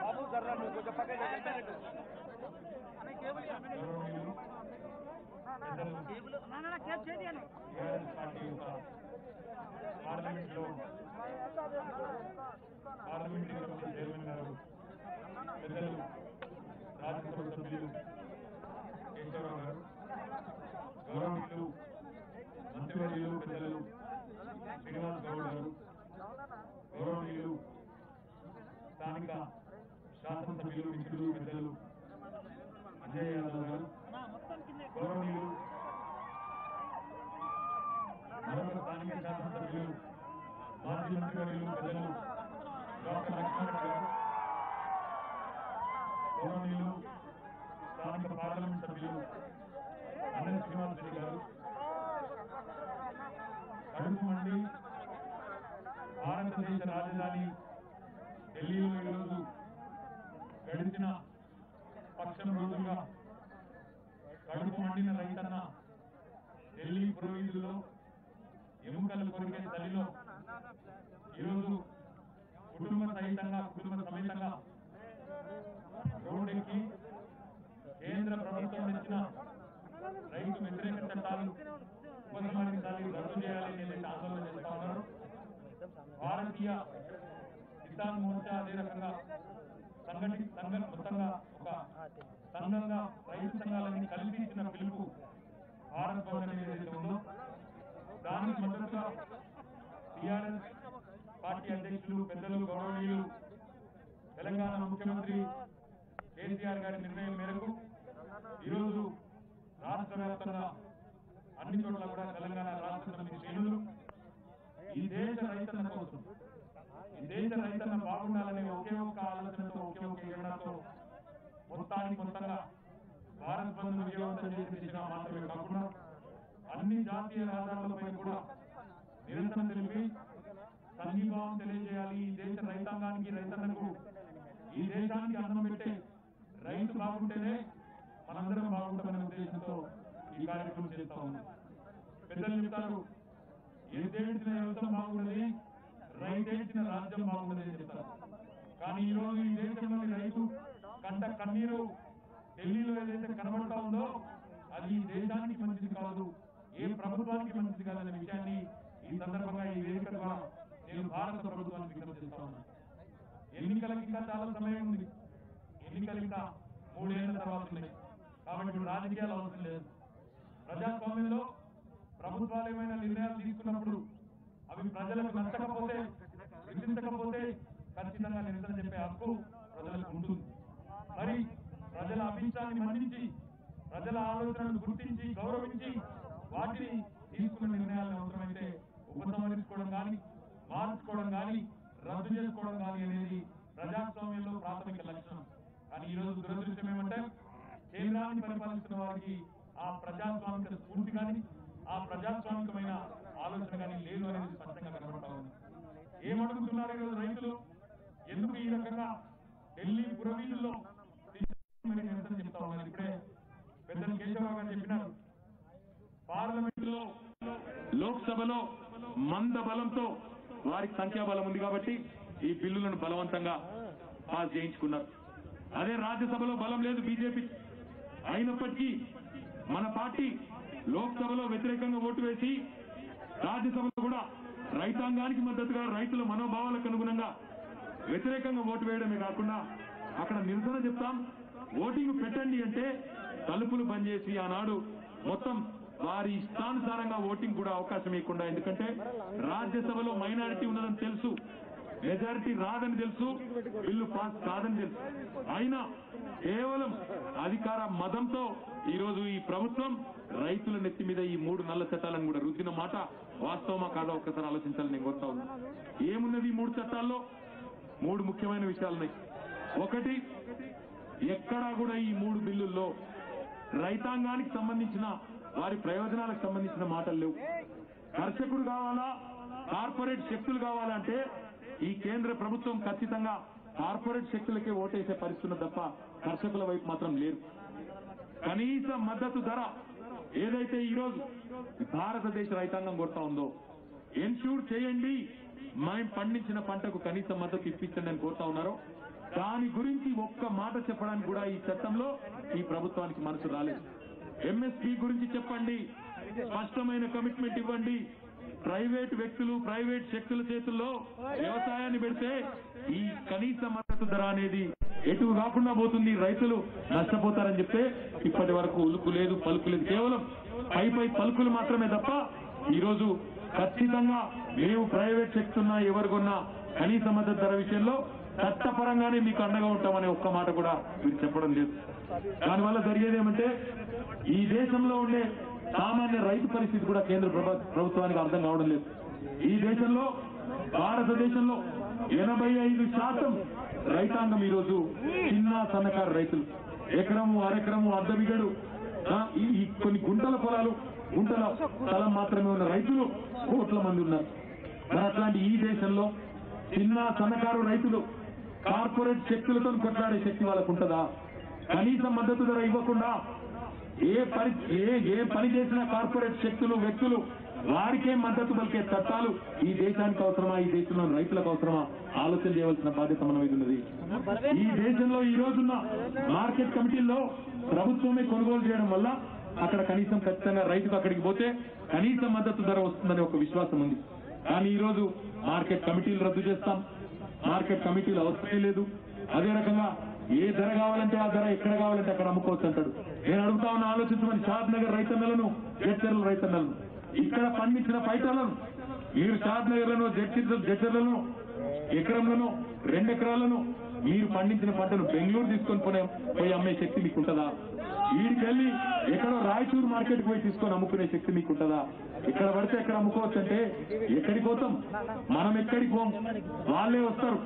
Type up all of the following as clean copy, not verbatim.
బాబు జర్రా నువ్వు కొంచెం పక్కన పార్లమెంట్లో పార్లమెంటరీ కమిటీ చైర్మన్ గారు పెద్దలు రాజ్యసభ సభ్యులు కేశవరావు గారు, గౌరవనీయులు మంత్రివర్యులు పెద్దలు శ్రీనివాస్ గౌడ్ గారు, గౌరవనీయులు స్థానిక శాసనసభ్యులు మిత్రులు పెద్దలు అజయ్ యాదవ్ గారు, గౌరవనీయులు మరొక స్థానిక శాసనసభ్యులు మాజీ మంత్రివర్యులు పెద్దలు డాక్టర్ లక్ష్మణ్ గారు, గౌరవనీయులు స్థానిక పార్లమెంట్ సభ్యులు అనంత శ్రీనివాస్ రెడ్డి గారు, కడుపు మండి భారతదేశ రాజధాని ఢిల్లీలో ఈరోజు గడిచిన పక్షం రోజులుగా కడుపు మండిన రైతన్న ఢిల్లీ పురవీధుల్లో ఎముకలు కొరికే చలిలో ఈరోజు కుటుంబ సమేతంగా రోడ్డెక్కి కేంద్ర ప్రభుత్వం తెచ్చిన రైతు వ్యతిరేక చట్టాలు ఉపసంహరించాలి, రద్దు చేయాలని ఏదైతే ఆందోళన చేస్తా ఉన్నారు. భారతీయ కిసాన్ మోర్చా అదే రకంగా మొత్తంగా ఒక సంఘంగా రైతు సంఘాలన్నీ కలిపి ఇచ్చిన పిలుపు భారత్ బంద్ అనేది ఏదైతే ఉందో దానికి మద్దతుగా టీఆర్ఎస్ పార్టీ అధ్యక్షులు పెద్దలు గౌరవనీయులు తెలంగాణ ముఖ్యమంత్రి కేసీఆర్ గారి నిర్ణయం మేరకు ఈరోజు రాష్ట్ర వ్యాప్తంగా అన్ని చోట్ల కూడా తెలంగాణ రాష్ట్ర సమితి శ్రేణులు ఈ దేశ రైతన్న కోసం, ఈ దేశ రైతన్న బాగుండాలనే ఒకే ఒక్క ఆలోచనతో, ఒకే ఒక్క ఎజెండాతో మొత్తంగా భారత్ బంద్ విజయవంతం చేసే దిశగా మాత్రమే కాకుండా అన్ని జాతీయ రహదారులపై కూడా నిరంతరం తెలిపి సంఘీభావం తెలియజేయాలి. ఈ దేశ రైతాంగానికి, రైతన్నకు, ఈ దేశానికి అన్నం పెట్టే రైతు బాగుంటేనే మనందరం బాగుంటామనే ఉద్దేశంతో ఈ కార్యక్రమం చేస్తా ఉన్నాం. పెద్దలు చెప్తారు, ఏదేంచిన వ్యవసాయం బాగుండదు, రైతేంచిన రాజ్యం బాగుండదని చెప్తారు. కానీ ఈ రోజు ఈ దేశంలోని రైతు కంట కన్నీరు ఢిల్లీలో ఏదైతే కనబడతా ఉందో అది ఈ దేశానికి మంచిది కాదు, ఏ ప్రభుత్వానికి మంచిది కాదనే విషయాన్ని ఈ సందర్భంగా ఈ వేదిక ద్వారా నేను భారత ప్రభుత్వానికి విజ్ఞప్తి చేస్తా ఉన్నాను. ఎన్నికలకి ఇంకా చాలా సమయం ఉంది. ఎన్నికలు ఇంకా 3 ఏళ్ల తర్వాత ఉన్నాయి. కాబట్టి ఇప్పుడు రాజకీయాలు అవసరం లేదు. ప్రజాస్వామ్యంలో ప్రభుత్వాలు ఏమైనా నిర్ణయాలు తీసుకున్నప్పుడు అవి ప్రజలకు నచ్చకపోతే, విధించకపోతే ఖచ్చితంగా నిరసన చెప్పే హక్కు ప్రజలకు ఉంటుంది. మరి ప్రజల అభిష్టాన్ని మన్నించి, ప్రజల ఆలోచనలను గుర్తించి, గౌరవించి వాటిని తీసుకున్న నిర్ణయాలను అవసరమైతే ఉపసంహరించుకోవడం కానీ, మార్చుకోవడం కానీ, రద్దు చేసుకోవడం కానీ అనేది ప్రజాస్వామ్యంలో ప్రాథమిక లక్షణం. కానీ ఈ రోజు దురదృష్టం ఏమంటే కేంద్రాన్ని పరిపాలిస్తున్న వారికి ఆ ప్రజాస్వామిక స్ఫూర్తి కానీ, ఆ ప్రజాస్వామికమైన ఆలోచన కానీ లేదు అనేది స్పష్టంగా కనబడతా ఉంది. ఏమడుగుతున్నారు ఈరోజు రైతులు? ఎందుకు ఈ రకంగా ఢిల్లీ పురవీధుల్లో నిరసన చెప్తా ఉన్నారు? ఇప్పుడే పెద్దలు కేశవరావు గారు చెప్పినారు, పార్లమెంటులో, లోక్సభలో మంద బలంతో వారికి సంఖ్యాబలం ఉంది కాబట్టి ఈ బిల్లులను బలవంతంగా పాస్ చేయించుకున్నారు. అదే రాజ్యసభలో బలం లేదు బీజేపీ. అయినప్పటికీ మన పార్టీ లోక్సభలో వ్యతిరేకంగా ఓటు వేసి రాజ్యసభలో కూడా రైతాంగానికి మద్దతుగా, రైతుల మనోభావాలకు అనుగుణంగా వ్యతిరేకంగా ఓటు వేయడమే కాకుండా అక్కడ నిరసన చెప్తాం, ఓటింగ్ పెట్టండి అంటే తలుపులు బంద్ చేసి ఆనాడు మొత్తం వారి ఇష్టానుసారంగా ఓటింగ్ కూడా అవకాశం ఇవ్వకుండా, ఎందుకంటే రాజ్యసభలో మైనారిటీ ఉన్నదని తెలుసు, మెజారిటీ రాదని తెలుసు, బిల్లు పాస్ కాదని తెలుసు. అయినా కేవలం అధికార మదంతో ఈరోజు ఈ ప్రభుత్వం రైతుల నెత్తి మీద ఈ 3 నల్ల చట్టాలను కూడా రుద్దిన మాట వాస్తవమా కాదా ఒక్కసారి ఆలోచించాలని నేను కోరుతా ఉన్నా. ఏమున్నది ఈ 3 చట్టాల్లో? 3 ముఖ్యమైన విషయాలున్నాయి. ఒకటి, ఎక్కడా కూడా ఈ 3 బిల్లుల్లో రైతాంగానికి సంబంధించిన, వారి ప్రయోజనాలకు సంబంధించిన మాటలు లేవు. కర్షకుడు కావాలా, కార్పొరేట్ శక్తులు కావాలంటే ఈ కేంద్ర ప్రభుత్వం ఖచ్చితంగా కార్పొరేట్ శక్తులకే ఓటేసే పరిస్థితులు తప్ప కర్షకుల వైపు మాత్రం లేరు. కనీస మద్దతు ధర ఏదైతే ఈరోజు భారతదేశ రైతాంగం కొడతా ఉందో ఎన్ష్యూర్ చేయండి, మేము పండించిన పంటకు కనీస మద్దతు ఇప్పించండి అని కోరుతా ఉన్నారో దాని గురించి ఒక్క మాట చెప్పడానికి కూడా ఈ చట్టంలో ఈ ప్రభుత్వానికి మనసు రాలేదు. ఎంఎస్పీ గురించి చెప్పండి, స్పష్టమైన కమిట్మెంట్ ఇవ్వండి. ప్రైవేట్ వ్యక్తులు, ప్రైవేట్ శక్తుల చేతుల్లో వ్యవసాయాన్ని పెడితే ఈ కనీస మద్దతు ధర అనేది ఎటు కాకుండా పోతుంది, రైతులు నష్టపోతారని చెప్తే ఇప్పటి వరకు ఉలుకు లేదు, పలుకు లేదు. కేవలం పై పలుకులు మాత్రమే తప్ప ఈరోజు ఖచ్చితంగా మేము ప్రైవేట్ శక్తున్నా ఎవరు కొన్నా కనీస మద్దతు ధర విషయంలో చట్టపరంగానే మీకు అండగా ఉంటామనే ఒక్క మాట కూడా మీరు చెప్పడం లేదు. దానివల్ల జరిగేదేమంటే ఈ దేశంలో ఉండే సామాన్య రైతు పరిస్థితి కూడా కేంద్ర ప్రభుత్వానికి అర్థం కావడం లేదు. ఈ దేశంలో, భారతదేశంలో 85% రైతాంగం ఈరోజు చిన్న సన్నకారు రైతులు. ఎకరము, అరెకరము, అర్ధ బిగడు, ఈ కొన్ని గుంటల పొలాలు, గుంటల స్థలం మాత్రమే ఉన్న రైతులు కోట్ల మంది ఉన్నారు. మరి అట్లాంటి ఈ దేశంలో చిన్న సన్నకారు రైతులు కార్పొరేట్ శక్తులతో కొట్లాడే శక్తి వాళ్ళకు ఉంటుందా? కనీస మద్దతు ధర ఇవ్వకుండా ఏ పని చేసిన కార్పొరేట్ శక్తులు, వ్యక్తులు వారికే మద్దతు పలికే చట్టాలు ఈ దేశానికి అవసరమా, ఈ దేశంలో రైతులకు అవసరమా ఆలోచన చేయవలసిన బాధ్యత మన మీద ఉన్నది. ఈ దేశంలో ఈ రోజున్న మార్కెట్ కమిటీల్లో ప్రభుత్వమే కొనుగోలు చేయడం వల్ల అక్కడ కనీసం ఖచ్చితంగా రైతుకు అక్కడికి పోతే కనీస మద్దతు ధర వస్తుందనే ఒక విశ్వాసం ఉంది. కానీ ఈ రోజు మార్కెట్ కమిటీలు రద్దు చేస్తాం, మార్కెట్ కమిటీలు అవసరం లేదు. అదే రకంగా ఏ ధర కావాలంటే ఆ ధర, ఎక్కడ కావాలంటే అక్కడ అమ్ముకోవచ్చు అంటాడు. నేను అడుగుతా ఉన్న ఆలోచించమని షాద్ నగర్ రైతన్నలను, జడ్చర్ల రైతన్నలను, ఇక్కడ పండించిన పైటలను మీరు షాద్ నగర్లను, జడ్చర్లను ఎకరంలను, 2 ఎకరాలను మీరు పండించిన పంటను బెంగళూరు తీసుకొని పోయి అమ్మే శక్తి మీకు ఉంటుందా? వీడికెళ్ళి ఎక్కడో రాయచూరు మార్కెట్కి పోయి తీసుకొని అమ్ముకునే శక్తి మీకు ఉంటుందా? ఇక్కడ పడితే ఎక్కడ అమ్ముకోవచ్చు అంటే ఎక్కడికి పోతాం? మనం ఎక్కడికి పోం, వాళ్ళే వస్తారు.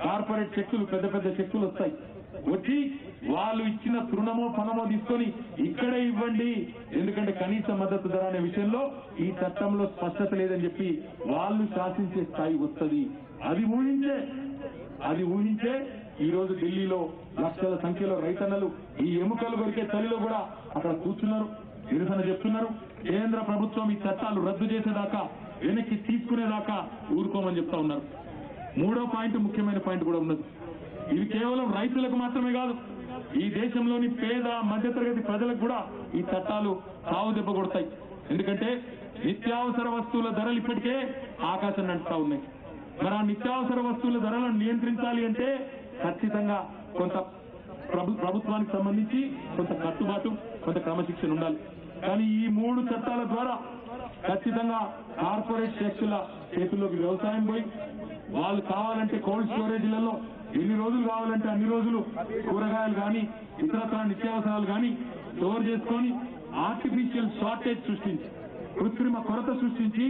కార్పొరేట్ శక్తులు, పెద్ద పెద్ద శక్తులు వస్తాయి. వచ్చి వాళ్ళు ఇచ్చిన తృణమో పణమో తీసుకొని ఇక్కడే ఇవ్వండి, ఎందుకంటే కనీస మద్దతు ధర అనే విషయంలో ఈ చట్టంలో స్పష్టత లేదని చెప్పి వాళ్ళు శాసించే స్థాయి వస్తుంది. అది ఊహించే ఈ రోజు ఢిల్లీలో లక్షల సంఖ్యలో రైతన్నలు ఈ ఎముకలు కొరికే చలిలో కూడా అక్కడ కూర్చున్నారు, నిరసన చెప్తున్నారు. కేంద్ర ప్రభుత్వం ఈ చట్టాలు రద్దు చేసేదాకా, వెనక్కి తీసుకునేదాకా ఊరుకోమని చెప్తా ఉన్నారు. 3వ పాయింట్, ముఖ్యమైన పాయింట్ కూడా ఉన్నది. ఇది కేవలం రైతులకు మాత్రమే కాదు, ఈ దేశంలోని పేద మధ్యతరగతి ప్రజలకు కూడా ఈ చట్టాలు సావు దెబ్బ కొడతాయి. ఎందుకంటే నిత్యావసర వస్తువుల ధరలు ఇప్పటికే ఆకాశం అంటుతా ఉన్నాయి. మరి ఆ నిత్యావసర వస్తువుల ధరలను నియంత్రించాలి అంటే ఖచ్చితంగా కొంత ప్రభుత్వానికి సంబంధించి కొంత కట్టుబాటు, కొంత క్రమశిక్షణ ఉండాలి. కానీ ఈ 3 చట్టాల ద్వారా ఖచ్చితంగా కార్పొరేట్ శక్తుల చేతుల్లోకి వ్యవసాయం పోయి వాళ్ళు కావాలంటే కోల్డ్ స్టోరేజ్లలో ఎన్ని రోజులు కావాలంటే అన్ని రోజులు కూరగాయలు కానీ ఇతరత్ర నిత్యావసరాలు కానీ స్టోర్ చేసుకొని ఆర్టిఫిషియల్ షార్టేజ్ సృష్టించి, కృత్రిమ కొరత సృష్టించి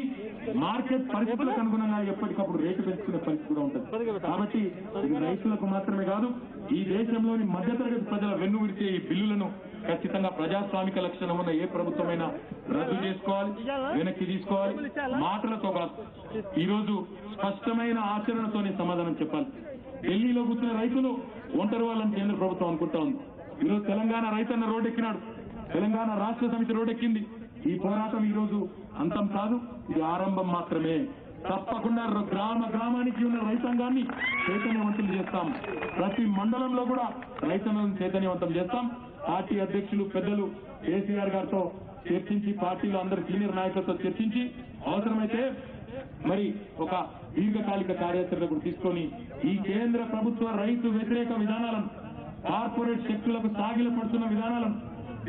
మార్కెట్ పరిస్థితులకు అనుగుణంగా ఎప్పటికప్పుడు రేటు పెంచుకునే పరిస్థితి కూడా ఉంటుంది. కాబట్టి ఇది రైతులకు మాత్రమే కాదు, ఈ దేశంలోని మధ్యతరగతి ప్రజల వెన్ను విరిచే ఈ బిల్లులను ఖచ్చితంగా ప్రజాస్వామిక లక్షణం ఉన్న ఏ ప్రభుత్వమైనా రద్దు చేసుకోవాలి, వెనక్కి తీసుకోవాలి. మాటలతో కాదు, ఈరోజు స్పష్టమైన ఆచరణతోనే సమాధానం చెప్పాలి. ఢిల్లీలో కూర్చున్న రైతులు ఒంటరి వాళ్ళని కేంద్ర ప్రభుత్వం అనుకుంటా ఉంది. ఈరోజు తెలంగాణ రైతన్న రోడ్డెక్కినాడు, తెలంగాణ రాష్ట్ర సమితి రోడ్డెక్కింది. ఈ పోరాటం ఈ రోజు అంతం కాదు, ఇది ఆరంభం మాత్రమే. తప్పకుండా గ్రామానికి ఉన్న రైతాంగాన్ని చైతన్యవంతులు చేస్తాం. ప్రతి మండలంలో కూడా రైతన్నలను చైతన్యవంతం చేస్తాం. పార్టీ అధ్యక్షులు పెద్దలు కేసీఆర్ గారితో చర్చించి, పార్టీలో అందరు సీనియర్ నాయకులతో చర్చించి అవసరమైతే మరి ఒక దీర్ఘకాలిక కార్యాచరణ కూడా తీసుకొని ఈ కేంద్ర ప్రభుత్వ రైతు వ్యతిరేక విధానాలను, కార్పొరేట్ శక్తులకు సాగిలపడుతున్న విధానాలను,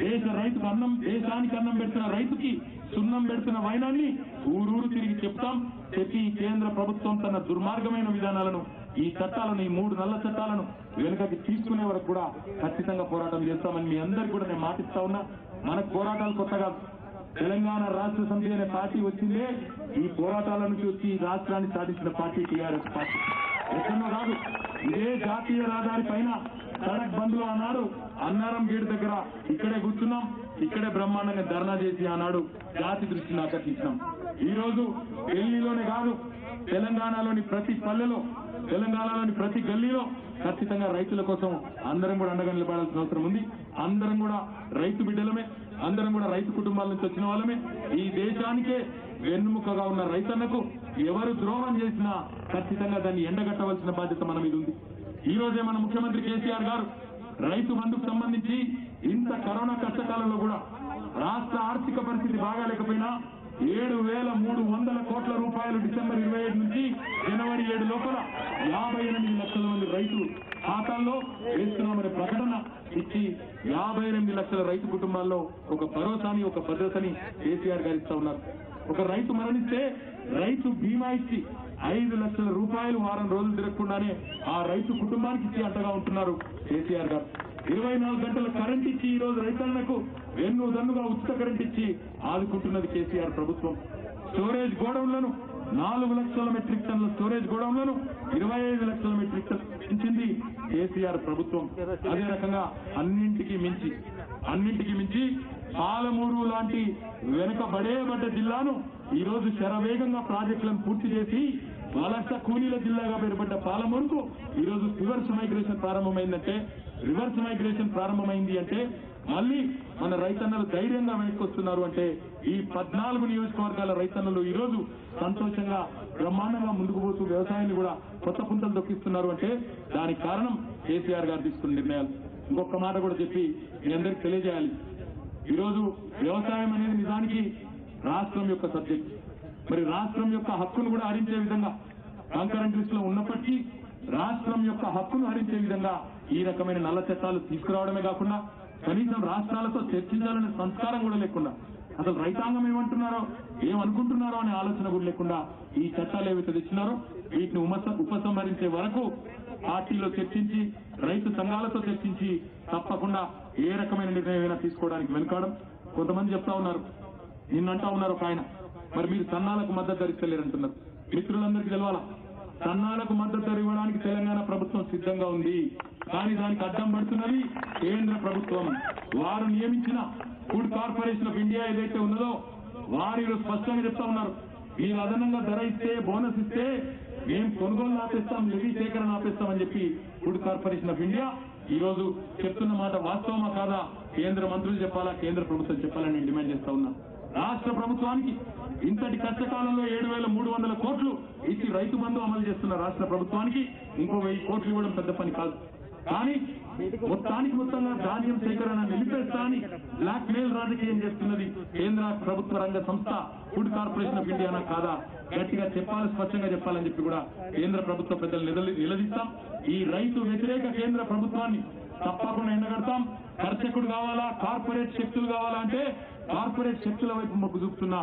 దేశానికి అన్నం పెడుతున్న రైతుకి సున్నం పెడుతున్న వైనాన్ని ఊరూరు తిరిగి చెప్తాం. చెప్పి ఈ కేంద్ర ప్రభుత్వం తన దుర్మార్గమైన విధానాలను, ఈ చట్టాలను, ఈ 3 నల్ల చట్టాలను వెనుకకి తీసుకునే వరకు కూడా ఖచ్చితంగా పోరాటం చేస్తామని మీ అందరికీ కూడా నేను మాటిస్తా ఉన్నా. మనకు పోరాటాలు కొత్తగా, తెలంగాణ రాష్ట్ర సమితి అనే పార్టీ వచ్చిందే ఈ పోరాటాల నుంచి వచ్చి ఈ రాష్ట్రాన్ని సాధించిన పార్టీ టీఆర్ఎస్ పార్టీ. ఎక్కడో కాదు, ఇదే జాతీయ రహదారి పైన సడక్ బంద్లో ఆనాడు అన్నారం గేట్ దగ్గర ఇక్కడే కూర్చున్నాం, ఇక్కడే బ్రహ్మాండంగా ధర్నా చేసి ఆనాడు జాతి దృష్టిని ఆకర్షించాం. ఈ రోజు ఢిల్లీలోనే కాదు, తెలంగాణలోని ప్రతి పల్లెలో, తెలంగాణలోని ప్రతి గల్లీలో ఖచ్చితంగా రైతుల కోసం అందరం కూడా అండగా నిలబడాల్సిన అవసరం ఉంది. అందరం కూడా రైతు బిడ్డలమే, అందరం కూడా రైతు కుటుంబాల నుంచి వచ్చిన వాళ్ళమే. ఈ దేశానికే వెన్నుముకగా ఉన్న రైతన్నకు ఎవరు ద్రోహం చేసినా ఖచ్చితంగా దాన్ని ఎండగట్టవలసిన బాధ్యత మన మీద ఉంది. ఈ రోజే మన ముఖ్యమంత్రి కేసీఆర్ గారు రైతు బంధుకు సంబంధించి ఇంత కరోనా కష్టకాలంలో కూడా రాష్ట్ర ఆర్థిక పరిస్థితి బాగాలేకపోయినా 7,300 కోట్ల రూపాయలు డిసెంబర్ 27 నుంచి జనవరి 7 లోపల 58 లక్షల మంది రైతులు ఖాతాల్లో వేస్తున్నామనే ప్రకటన ఇచ్చి 58 లక్షల రైతు కుటుంబాల్లో ఒక భరోసాని ఒక భద్రతని కేసీఆర్ గారు ఇస్తా ఉన్నారు. ఒక రైతు మరణిస్తే రైతు బీమా ఇచ్చి 5 లక్షల రూపాయలు వారం రోజులు తిరగకుండానే ఆ రైతు కుటుంబానికి ఇచ్చి అంటగా ఉంటున్నారు కేసీఆర్ గారు. 24 గంటల కరెంట్ ఇచ్చి ఈ రోజు రైతన్నకు వెన్నుదన్నుగా ఉచిత కరెంట్ ఇచ్చి ఆదుకుంటున్నది కేసీఆర్ ప్రభుత్వం. స్టోరేజ్ గోడౌన్లను 4 లక్షల మెట్రిక్ టన్నుల స్టోరేజ్ గోడౌన్లను 25 లక్షల మెట్రిక్ టన్ పెంచింది కేసీఆర్ ప్రభుత్వం. అదే రకంగా అన్నింటికీ మించి పాలమూరు లాంటి వెనుకబడేబడ్డ జిల్లాను ఈ రోజు శరవేగంగా ప్రాజెక్టులను పూర్తి చేసి వలస కూలీల జిల్లాగా పేరుపడ్డ పాలమూరుకు ఈ రోజు రివర్స్ మైగ్రేషన్ ప్రారంభమైంది అంటే మళ్ళీ మన రైతన్నలు ధైర్యంగా వెనక్కి వస్తున్నారు అంటే ఈ 14 నియోజకవర్గాల రైతన్నలు ఈ రోజు సంతోషంగా బ్రహ్మాండంగా ముందుకు పోతూ వ్యవసాయాన్ని కూడా కొత్త పుంతలు దొక్కిస్తున్నారు అంటే దానికి కారణం కేసీఆర్ గారు తీసుకున్న నిర్ణయాలు. ఇంకొక మాట కూడా చెప్పి మీ అందరికీ తెలియజేయాలి. ఈరోజు వ్యవసాయం అనేది నిజానికి రాష్ట్రం యొక్క సబ్జెక్ట్. మరి రాష్ట్రం యొక్క హక్కును కూడా హరించే విధంగా కాంకరెంట్ లిస్ట్ లో ఉన్నప్పటికీ రాష్ట్రం యొక్క హక్కును హరించే విధంగా ఈ రకమైన నల్ల చట్టాలు తీసుకురావడమే కాకుండా కనీసం రాష్ట్రాలతో చర్చించాలనే సంస్కారం కూడా లేకుండా అసలు రైతాంగం ఏమనుకుంటున్నారో అనే ఆలోచన కూడా లేకుండా ఈ చట్టాలు ఏవైతే తెచ్చినారో వీటిని ఉపసంహరించే వరకు పార్టీలో చర్చించి రైతు సంఘాలతో చర్చించి తప్పకుండా ఏ రకమైన నిర్ణయం తీసుకోవడానికి వెనుకాడం. కొంతమంది చెప్తా ఉన్నారు, నిన్నంటా ఉన్నారు ఒక ఆయన, మరి మీరు సన్నాలకు మద్దతు ధరిస్తలేరంటున్నారు. మిత్రులందరికీ తెలవాలా, సన్నాలకు మద్దతు ధర ఇవ్వడానికి తెలంగాణ ప్రభుత్వం సిద్ధంగా ఉంది. కానీ దానికి అడ్డం పడుతున్నది కేంద్ర ప్రభుత్వం. వారు నియమించిన ఫుడ్ కార్పొరేషన్ ఆఫ్ ఇండియా ఏదైతే ఉన్నదో వారు స్పష్టంగా చెప్తా ఉన్నారు, మీరు అదనంగా ధర ఇస్తే బోనస్ ఇస్తే మేము కొనుగోలు ఆపేస్తాం, నిధి సేకరణ ఆపేస్తామని చెప్పి ఫుడ్ కార్పొరేషన్ ఆఫ్ ఇండియా ఈ రోజు చెప్తున్న మాట వాస్తవమా కాదా కేంద్ర మంత్రులు చెప్పాలా, కేంద్ర ప్రభుత్వం చెప్పాలని నేను డిమాండ్ చేస్తా ఉన్నా. రాష్ట్ర ప్రభుత్వానికి ఇంతటి కష్టకాలంలో 7,300 కోట్లు ఇచ్చి రైతు బంధు అమలు చేస్తున్న రాష్ట్ర ప్రభుత్వానికి ఇంకో 1000 కోట్లు ఇవ్వడం పెద్ద పని కాదు. కానీ మొత్తంగా ధాన్యం సేకరణ నిలిపేస్తా అని బ్లాక్ మెయిల్ రాజకీయం చేస్తున్నది కేంద్ర ప్రభుత్వ రంగ సంస్థ ఫుడ్ కార్పొరేషన్ ఆఫ్ ఇండియానా కాదా గట్టిగా చెప్పాలి, స్పష్టంగా చెప్పాలని చెప్పి కూడా కేంద్ర ప్రభుత్వ పెద్దలు నిలదీస్తాం. ఈ రైతు వ్యతిరేక కేంద్ర ప్రభుత్వాన్ని తప్పకుండా ఎండగడతాం. కర్షకుడు కావాలా, కార్పొరేట్ శక్తులు కావాలా అంటే కార్పొరేట్ శక్తుల వైపు మొగ్గు చూపుతున్న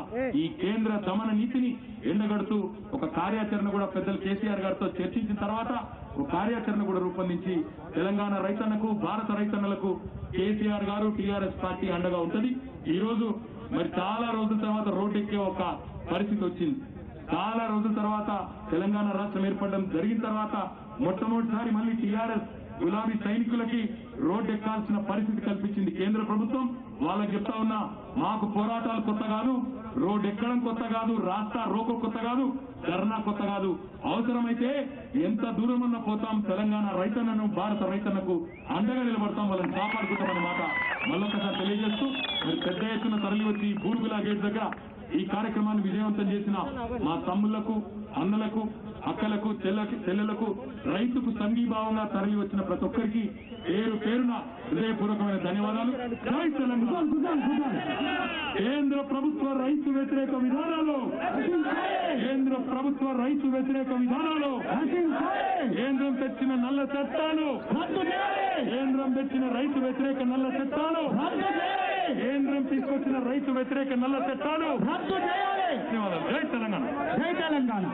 ఈ కేంద్ర దమన నీతిని ఎండగడుతూ ఒక కార్యాచరణ కూడా పెద్దలు కేసీఆర్ గారితో చర్చించిన తర్వాత ఒక కార్యాచరణ కూడా రూపొందించి తెలంగాణ రైతన్నకు, భారత రైతన్నలకు కేసీఆర్ గారు, టీఆర్ఎస్ పార్టీ అండగా ఉంటది. ఈ రోజు మరి చాలా రోజుల తర్వాత రోడ్డెక్కే ఒక పరిస్థితి వచ్చింది. చాలా రోజుల తర్వాత తెలంగాణ రాష్ట్రం ఏర్పడడం జరిగిన తర్వాత మొట్టమొదటిసారి మళ్ళీ టీఆర్ఎస్ గులాబీ సైనికులకి రోడ్డెక్కాల్సిన పరిస్థితి కల్పించింది కేంద్ర ప్రభుత్వం. వాళ్ళకి చెప్తా ఉన్నా, మాకు పోరాటాలు కొత్త కాదు, రోడ్డు ఎక్కడం కొత్త కాదు, రాస్తా రోకో కొత్త కాదు, ధర్నా కొత్త కాదు. అవసరమైతే ఎంత దూరం ఉన్నా పోతాం, తెలంగాణ రైతన్నను, భారత రైతన్నకు అండగా నిలబడతాం, వాళ్ళని కాపాడుకుంటామన్న మాట మళ్ళొకసారి తెలియజేస్తూ మరి పెద్ద ఎత్తున తరలి వచ్చి బూరుగులా గేట్ దగ్గర ఈ కార్యక్రమాన్ని విజయవంతం చేసిన మా తమ్ముళ్లకు, అన్నలకు, అక్కలకు, చెల్లెలకు, రైతుకు సంఘీభావంగా తరలి వచ్చిన ప్రతి ఒక్కరికి పేరు పేరున హృదయపూర్వకమైన ధన్యవాదాలు. జై తెలంగాణ. కేంద్ర ప్రభుత్వ రైతు వ్యతిరేక విధానాలు, కేంద్ర ప్రభుత్వ రైతు వ్యతిరేక విధానాలు, కేంద్రం తెచ్చిన నల్ల చట్టాలు, కేంద్రం తెచ్చిన రైతు వ్యతిరేక నల్ల చట్టాలు, కేంద్రం తీసుకొచ్చిన రైతు వ్యతిరేక నల్ల చట్టాలు రద్దు చేయాలి. జై తెలంగాణ. జై తెలంగాణ.